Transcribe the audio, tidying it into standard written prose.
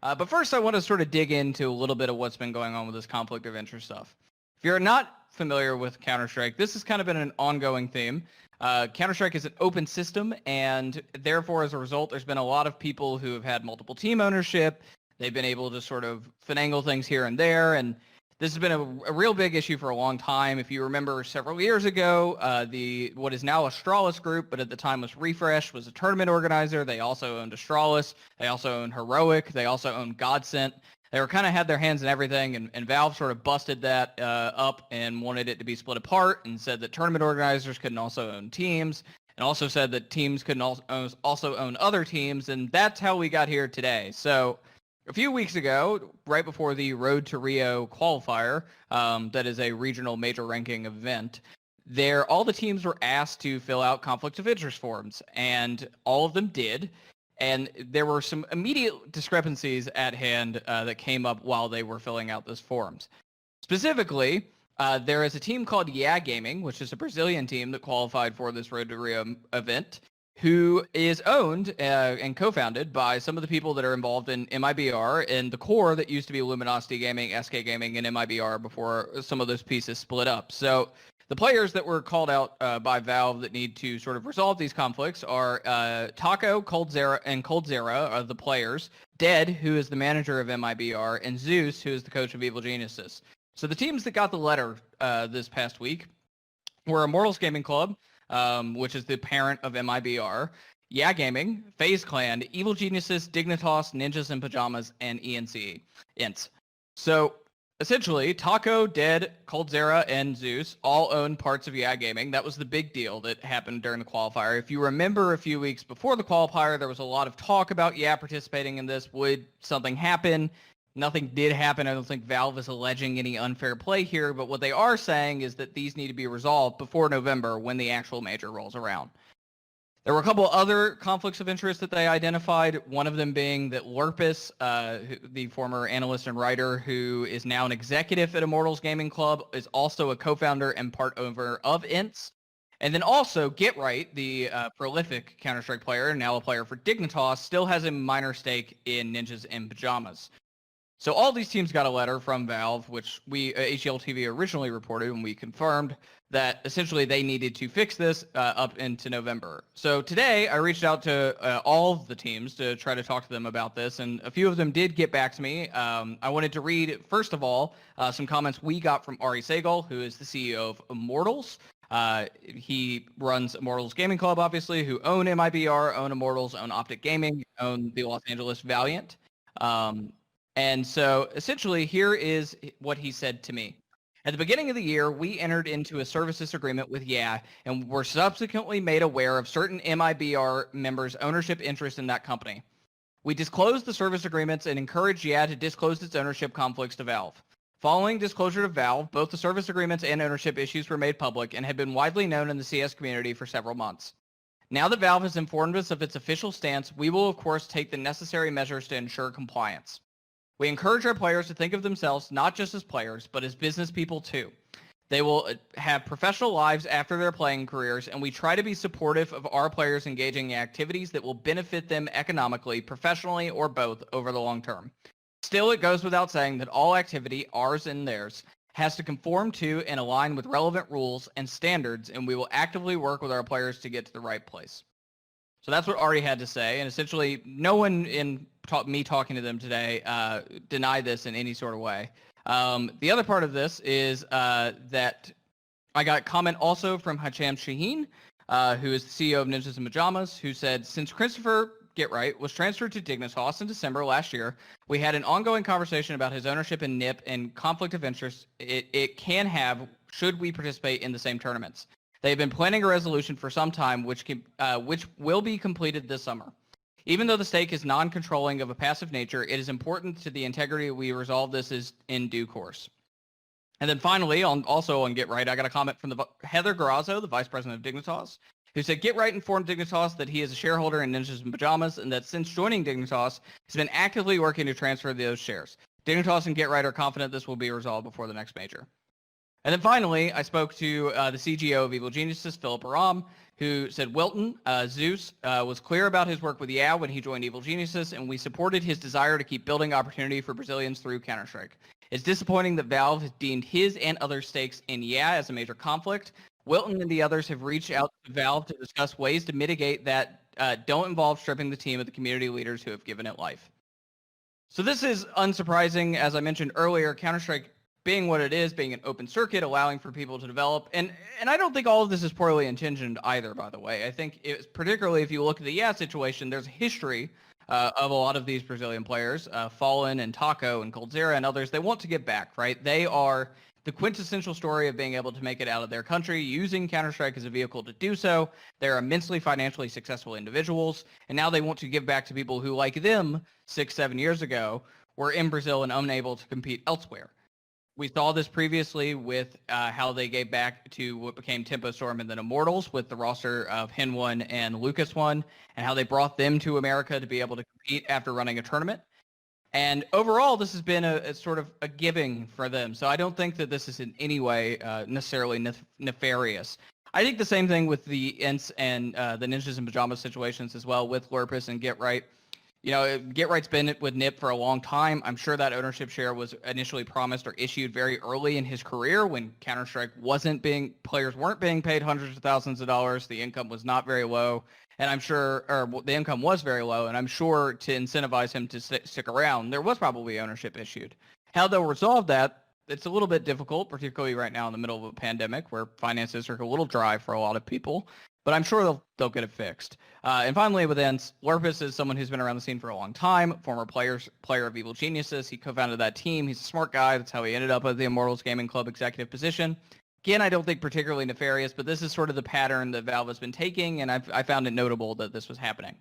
But first, I want to sort of dig into a little bit of what's been going on with this conflict of interest stuff. If you're not familiar with Counter-Strike, this has kind of been an ongoing theme. Counter-Strike is an open system, and therefore, as a result, there's been a lot of people who have had multiple team ownership. They've been able to sort of finagle things here and there, and this has been a real big issue for a long time. If you remember several years ago, what is now Astralis Group, but at the time was Refresh, was a tournament organizer. They also owned Astralis. They also owned Heroic. They also owned Godsent. They were kind of had their hands in everything, and Valve sort of busted that up and wanted it to be split apart and said that tournament organizers couldn't also own teams, and also said that teams couldn't also own other teams, and that's how we got here today. So a few weeks ago, right before the Road to Rio qualifier, that is a regional major ranking event, all the teams were asked to fill out conflict of interest forms, and all of them did. And there were some immediate discrepancies at hand that came up while they were filling out those forms. Specifically, there is a team called Yeah Gaming, which is a Brazilian team that qualified for this Road to Rio event, who is owned and co-founded by some of the people that are involved in MIBR and the core that used to be Luminosity Gaming, SK Gaming, and MIBR before some of those pieces split up. So the players that were called out by Valve that need to sort of resolve these conflicts are Taco, Coldzera are the players, Dead, who is the manager of MIBR, and Zeus, who is the coach of Evil Geniuses. So the teams that got the letter this past week were Immortals Gaming Club, which is the parent of MIBR, Yeah Gaming, FaZe Clan, Evil Geniuses, Dignitas, Ninjas in Pajamas, and ENCE. So essentially, Taco, Dead, Coldzera, and Zeus all own parts of Yeah Gaming. That was the big deal that happened during the qualifier. If you remember a few weeks before the qualifier, there was a lot of talk about Yeah participating in this. Would something happen? Nothing did happen. I don't think Valve is alleging any unfair play here, but what they are saying is that these need to be resolved before November when the actual major rolls around. There were a couple other conflicts of interest that they identified, one of them being that Lurpus, the former analyst and writer who is now an executive at Immortals Gaming Club, is also a co-founder and part owner of INTS. And then also GetRight, the prolific Counter-Strike player, now a player for Dignitas, still has a minor stake in Ninjas in Pajamas. So all these teams got a letter from Valve, which we, HLTV, originally reported, and we confirmed that essentially they needed to fix this up into November. So today I reached out to all of the teams to try to talk to them about this, and a few of them did get back to me. I wanted to read, first of all, some comments we got from Ari Segal, who is the CEO of Immortals. He runs Immortals Gaming Club, obviously, who own MIBR, own Immortals, own Optic Gaming, own the Los Angeles Valiant. And so essentially here is what he said to me. At the beginning of the year, we entered into a services agreement with Yeah, and were subsequently made aware of certain MIBR members' ownership interest in that company. We disclosed the service agreements and encouraged Yeah to disclose its ownership conflicts to Valve. Following disclosure to Valve, both the service agreements and ownership issues were made public and had been widely known in the CS community for several months. Now that Valve has informed us of its official stance, we will of course take the necessary measures to ensure compliance. We encourage our players to think of themselves not just as players, but as business people too. They will have professional lives after their playing careers, and we try to be supportive of our players engaging in activities that will benefit them economically, professionally, or both over the long term. Still, it goes without saying that all activity, ours and theirs, has to conform to and align with relevant rules and standards, and we will actively work with our players to get to the right place. So that's what Ari had to say, and essentially no one in me talking to them today denied this in any sort of way. The other part of this is that I got a comment also from Hacham Shaheen, who is the CEO of Ninjas in Pajamas, who said, since Christopher GetRight was transferred to Dignitas in December last year, we had an ongoing conversation about his ownership in NIP and conflict of interest it can have should we participate in the same tournaments. They've been planning a resolution for some time, which will be completed this summer. Even though the stake is non-controlling of a passive nature, it is important to the integrity we resolve this is in due course. And then finally, also on GetRight, I got a comment from Heather Garazzo, the vice president of Dignitas, who said GetRight informed Dignitas that he is a shareholder in Ninjas in Pajamas and that since joining Dignitas, he's been actively working to transfer those shares. Dignitas and GetRight are confident this will be resolved before the next major. And then finally, I spoke to the CGO of Evil Geniuses, Philip Aram, who said, Wilton, Zeus, was clear about his work with Yeah when he joined Evil Geniuses, and we supported his desire to keep building opportunity for Brazilians through Counter-Strike. It's disappointing that Valve has deemed his and other stakes in Yeah as a major conflict. Wilton and the others have reached out to Valve to discuss ways to mitigate that don't involve stripping the team of the community leaders who have given it life. So this is unsurprising. As I mentioned earlier, Counter-Strike being what it is, being an open circuit, allowing for people to develop. And I don't think all of this is poorly intentioned either, by the way. I think it's particularly if you look at the Yeah situation, there's a history of a lot of these Brazilian players, Fallen and Taco and Coldzera and others. They want to give back, right? They are the quintessential story of being able to make it out of their country, using Counter-Strike as a vehicle to do so. They're immensely financially successful individuals, and now they want to give back to people who, like them, 6-7 years ago, were in Brazil and unable to compete elsewhere. We saw this previously with how they gave back to what became Tempo Storm and then Immortals with the roster of Hin1 and Lucas1, and how they brought them to America to be able to compete after running a tournament. And overall, this has been a sort of a giving for them. So I don't think that this is in any way necessarily nefarious. I think the same thing with the Ints and the Ninjas in Pajamas situations as well with Lurpus and Get Right. You know, Get Right's been with NIP for a long time. I'm sure that ownership share was initially promised or issued very early in his career when Counter-Strike players weren't being paid hundreds of thousands of dollars. The income was not very low. And I'm sure, or the income was very low, and I'm sure to incentivize him to stick around, there was probably ownership issued. How they'll resolve that, it's a little bit difficult, particularly right now in the middle of a pandemic where finances are a little dry for a lot of people. But I'm sure they'll get it fixed. And finally, with Ents, Lurpus is someone who's been around the scene for a long time, former player of Evil Geniuses. He co-founded that team. He's a smart guy. That's how he ended up at the Immortals Gaming Club executive position. Again, I don't think particularly nefarious, but this is sort of the pattern that Valve has been taking, and I found it notable that this was happening.